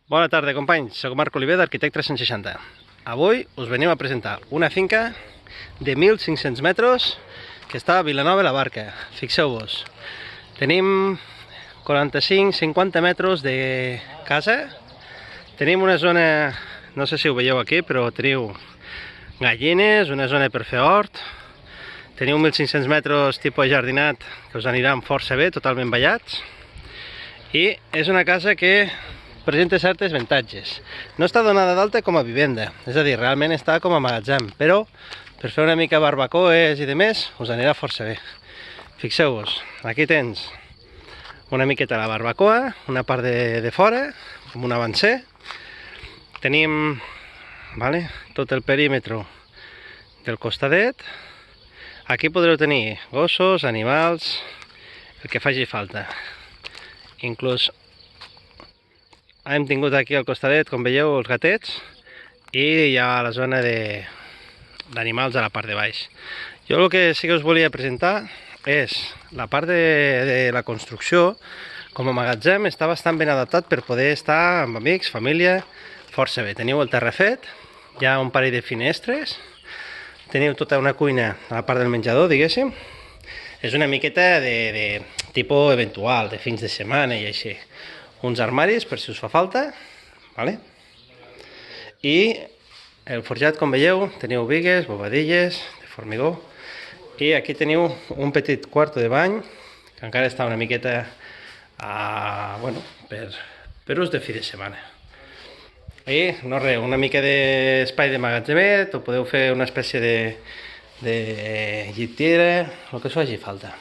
Bona tarda, companys. Soc Marc Oliver, d'Arquitect 360. Avui us venim a presentar una finca de 1.500 metres que està a Vilanova de la Barca. Fixeu-vos, tenim 45-50 metres de casa. Tenim una zona, no sé si ho veieu aquí, però teniu gallines, una zona per fer hort. Teniu 1.500 metres tipus jardinat que us aniran força bé, totalment ballats. I és una casa que presenta certes avantatges. No està donada d'alta com a vivenda, és a dir, realment està com a magatzem, però per fer una mica barbacoes i de més us anirà força bé. Fixeu-vos, aquí tens una miqueta la barbacoa, una part de fora, com un avancer. Tenim tot el perímetre del costadet. Aquí podreu tenir gossos, animals, el que faci falta. Inclús hem tingut aquí al costadet, com veieu, els gatets, i hi ha la zona d'animals a la part de baix. Jo el que sí que us volia presentar és la part de la construcció. Com a magatzem està bastant ben adaptat per poder estar amb amics, família, força bé. Teniu el terra fet, hi ha un parell de finestres, teniu tota una cuina a la part del menjador, diguéssim. És una miqueta de tipus eventual, de fins de setmana i així. Uns armaris per si us fa falta, i el forjat, com veieu, teniu bigues, bobadilles de formigó, i aquí teniu un petit quarto de bany que encara està una miqueta per ús de fi de setmana. I no res, una mica d'espai de magatzemet, o podeu fer una espècie de llitera, el que us faci falta.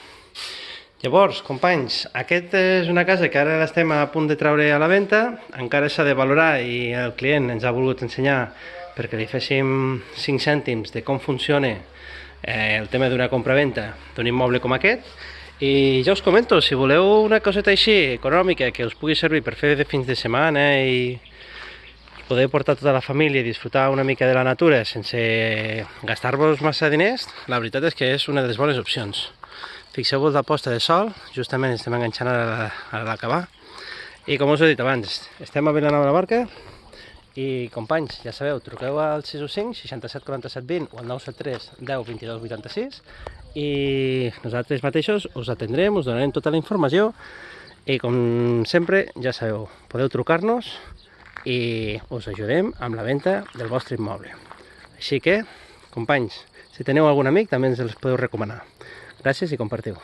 Llavors, companys, aquesta és una casa que ara l'estem a punt de treure a la venda. Encara s'ha de valorar i el client ens ha volgut ensenyar perquè li féssim 5 cèntims de com funciona el tema d'una compra-venda d'un immoble com aquest. I ja us comento, si voleu una coseta així econòmica que us pugui servir per fer de fins de setmana i poder portar tota la família i disfrutar una mica de la natura sense gastar-vos massa diners, la veritat és que és una de les bones opcions. Fixeu-vos la posta de sol, justament estem enganxant a l'acabar. I com us he dit abans, estem a Vilanova de la Barca i, companys, ja sabeu, truqueu al 615 67 47 20 o al 973 10 22 86 i nosaltres mateixos us atendrem, us donarem tota la informació i, com sempre, ja sabeu, podeu trucar-nos i us ajudem amb la venda del vostre immoble. Així que, companys, si teniu algun amic també ens els podeu recomanar. Gràcies i compartiu.